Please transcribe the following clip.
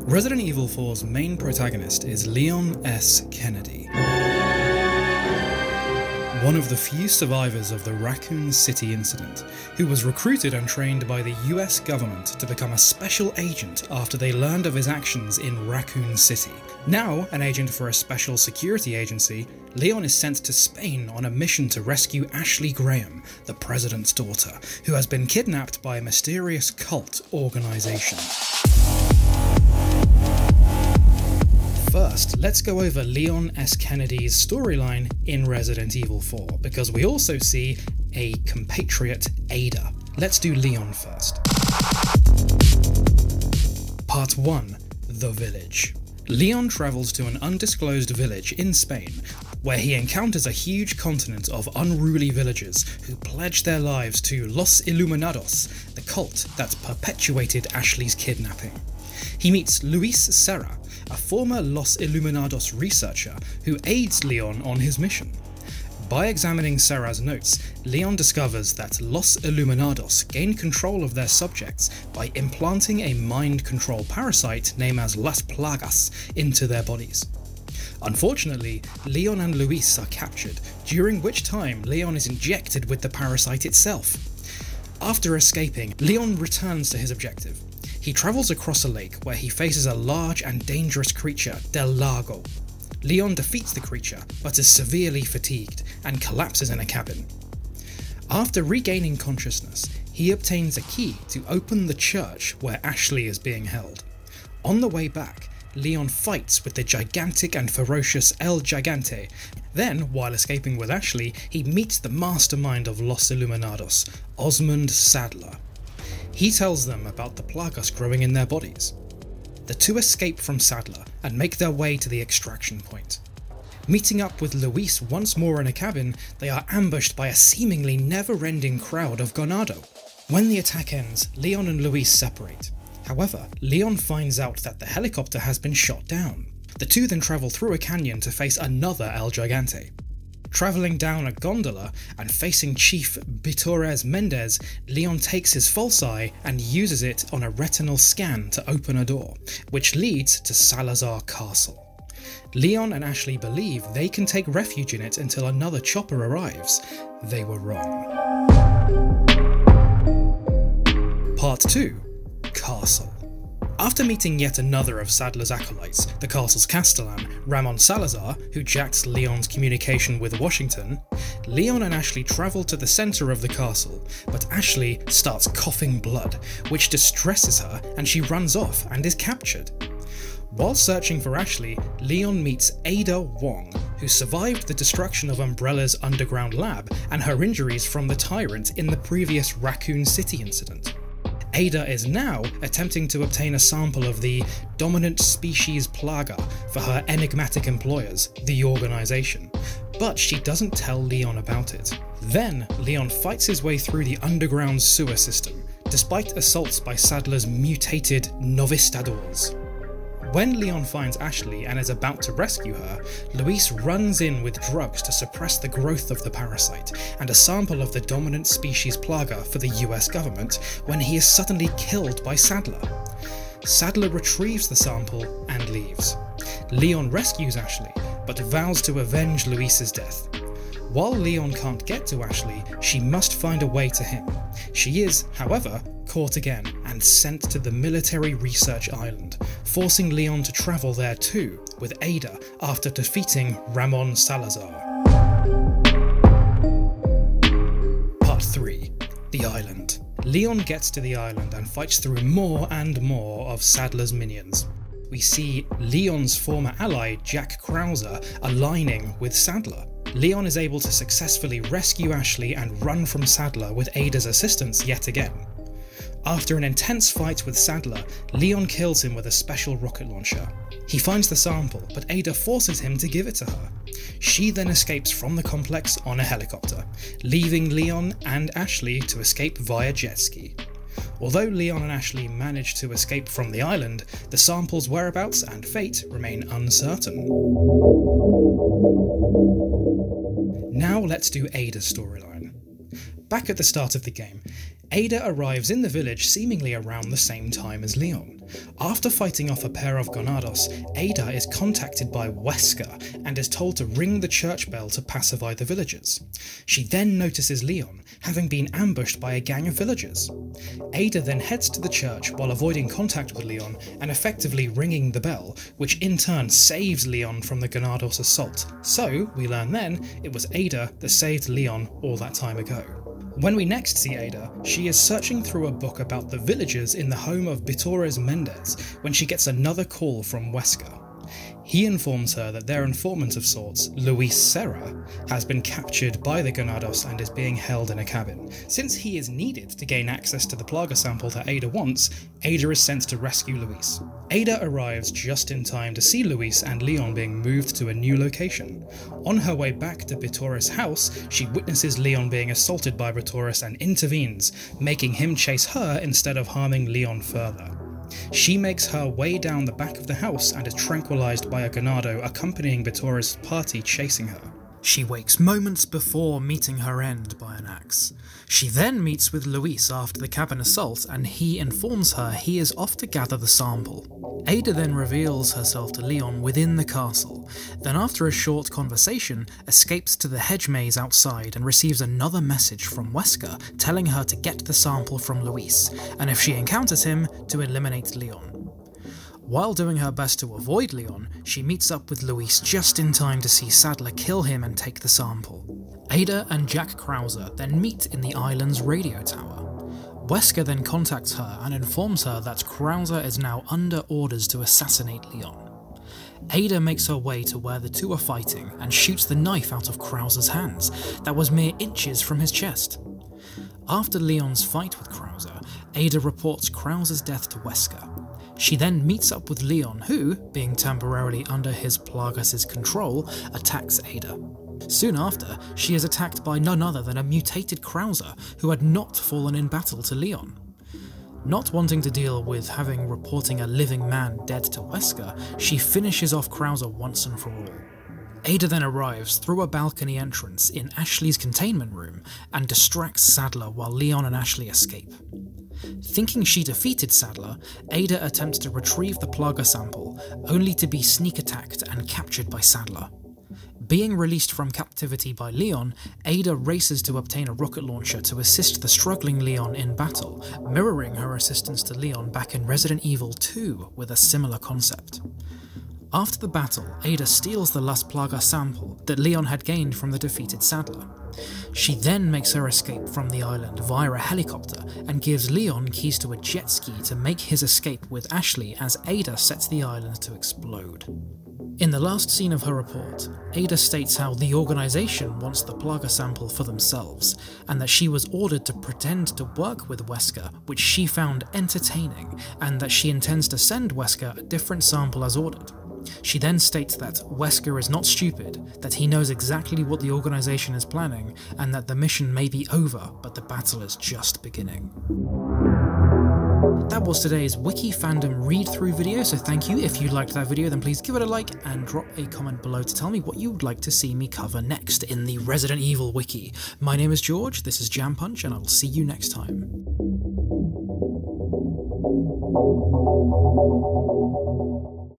Resident Evil 4's main protagonist is Leon S. Kennedy, one of the few survivors of the Raccoon City incident, who was recruited and trained by the US government to become a special agent after they learned of his actions in Raccoon City. Now an agent for a special security agency, Leon is sent to Spain on a mission to rescue Ashley Graham, the president's daughter, who has been kidnapped by a mysterious cult organization. First, let's go over Leon S. Kennedy's storyline in Resident Evil 4, because we also see a compatriot, Ada. Let's do Leon first. Part 1. The Village. Leon travels to an undisclosed village in Spain, where he encounters a huge continent of unruly villagers who pledge their lives to Los Illuminados, the cult that perpetuated Ashley's kidnapping. He meets Luis Serra, a former Los Illuminados researcher who aids Leon on his mission. By examining Serra's notes, Leon discovers that Los Illuminados gain control of their subjects by implanting a mind control parasite named as Las Plagas into their bodies. Unfortunately, Leon and Luis are captured, during which time Leon is injected with the parasite itself. After escaping, Leon returns to his objective. He travels across a lake where he faces a large and dangerous creature, Del Lago. Leon defeats the creature, but is severely fatigued and collapses in a cabin. After regaining consciousness, he obtains a key to open the church where Ashley is being held. On the way back, Leon fights with the gigantic and ferocious El Gigante. Then, while escaping with Ashley, he meets the mastermind of Los Illuminados, Osmond Saddler. He tells them about the plagas growing in their bodies. The two escape from Saddler and make their way to the extraction point. Meeting up with Luis once more in a cabin, they are ambushed by a seemingly never-ending crowd of ganado. When the attack ends, Leon and Luis separate. However, Leon finds out that the helicopter has been shot down. The two then travel through a canyon to face another El Gigante. Travelling down a gondola and facing Chief Bitores Mendez, Leon takes his false eye and uses it on a retinal scan to open a door, which leads to Salazar Castle. Leon and Ashley believe they can take refuge in it until another chopper arrives. They were wrong. Part 2. Castle. After meeting yet another of Saddler's acolytes, the castle's castellan, Ramon Salazar, who jacked Leon's communication with Washington, Leon and Ashley travel to the centre of the castle, but Ashley starts coughing blood, which distresses her and she runs off and is captured. While searching for Ashley, Leon meets Ada Wong, who survived the destruction of Umbrella's underground lab and her injuries from the Tyrant in the previous Raccoon City incident. Ada is now attempting to obtain a sample of the dominant species plaga for her enigmatic employers, the organization, but she doesn't tell Leon about it. Then, Leon fights his way through the underground sewer system, despite assaults by Saddler's mutated novistadors. When Leon finds Ashley and is about to rescue her, Luis runs in with drugs to suppress the growth of the parasite and a sample of the dominant species plaga for the US government when he is suddenly killed by Saddler. Saddler retrieves the sample and leaves. Leon rescues Ashley, but vows to avenge Luis's death. While Leon can't get to Ashley, she must find a way to him. She is, however, caught again and sent to the military research island, forcing Leon to travel there too with Ada after defeating Ramon Salazar. Part 3. The Island. Leon gets to the island and fights through more and more of Saddler's minions. We see Leon's former ally Jack Krauser aligning with Saddler. Leon is able to successfully rescue Ashley and run from Saddler with Ada's assistance yet again. After an intense fight with Saddler, Leon kills him with a special rocket launcher. He finds the sample, but Ada forces him to give it to her. She then escapes from the complex on a helicopter, leaving Leon and Ashley to escape via jet ski. Although Leon and Ashley manage to escape from the island, the sample's whereabouts and fate remain uncertain. Now let's do Ada's storyline. Back at the start of the game, Ada arrives in the village seemingly around the same time as Leon. After fighting off a pair of Gonados, Ada is contacted by Wesker and is told to ring the church bell to pacify the villagers. She then notices Leon, having been ambushed by a gang of villagers. Ada then heads to the church while avoiding contact with Leon and effectively ringing the bell, which in turn saves Leon from the Gonados assault. So, we learn then, it was Ada that saved Leon all that time ago. When we next see Ada, she is searching through a book about the villagers in the home of Bitores Mendez when she gets another call from Wesker. He informs her that their informant of sorts, Luis Serra, has been captured by the Gonados and is being held in a cabin. Since he is needed to gain access to the Plaga sample that Ada wants, Ada is sent to rescue Luis. Ada arrives just in time to see Luis and Leon being moved to a new location. On her way back to Bitores' house, she witnesses Leon being assaulted by Bitores and intervenes, making him chase her instead of harming Leon further. She makes her way down the back of the house and is tranquilized by a Ganado accompanying Bitores' party chasing her. She wakes moments before meeting her end by an axe. She then meets with Luis after the cabin assault and he informs her he is off to gather the sample. Ada then reveals herself to Leon within the castle, then after a short conversation escapes to the hedge maze outside and receives another message from Wesker telling her to get the sample from Luis, and if she encounters him, to eliminate Leon. While doing her best to avoid Leon, she meets up with Luis just in time to see Sadler kill him and take the sample. Ada and Jack Krauser then meet in the island's radio tower. Wesker then contacts her and informs her that Krauser is now under orders to assassinate Leon. Ada makes her way to where the two are fighting and shoots the knife out of Krauser's hands that was mere inches from his chest. After Leon's fight with Krauser, Ada reports Krauser's death to Wesker. She then meets up with Leon who, being temporarily under his Plagas' control, attacks Ada. Soon after, she is attacked by none other than a mutated Krauser who had not fallen in battle to Leon. Not wanting to deal with reporting a living man dead to Wesker, she finishes off Krauser once and for all. Ada then arrives through a balcony entrance in Ashley's containment room and distracts Sadler while Leon and Ashley escape. Thinking she defeated Sadler, Ada attempts to retrieve the Plaga sample, only to be sneak attacked and captured by Sadler. Being released from captivity by Leon, Ada races to obtain a rocket launcher to assist the struggling Leon in battle, mirroring her assistance to Leon back in Resident Evil 2 with a similar concept. After the battle, Ada steals the Las Plagas sample that Leon had gained from the defeated Sadler. She then makes her escape from the island via a helicopter and gives Leon keys to a jet ski to make his escape with Ashley as Ada sets the island to explode. In the last scene of her report, Ada states how the organisation wants the Plaga sample for themselves, and that she was ordered to pretend to work with Wesker, which she found entertaining, and that she intends to send Wesker a different sample as ordered. She then states that Wesker is not stupid, that he knows exactly what the organisation is planning, and that the mission may be over, but the battle is just beginning. That was today's Wiki Fandom read-through video, so thank you. If you liked that video, then please give it a like and drop a comment below to tell me what you would like to see me cover next in the Resident Evil Wiki. My name is George, this is Jam Punch, and I will see you next time.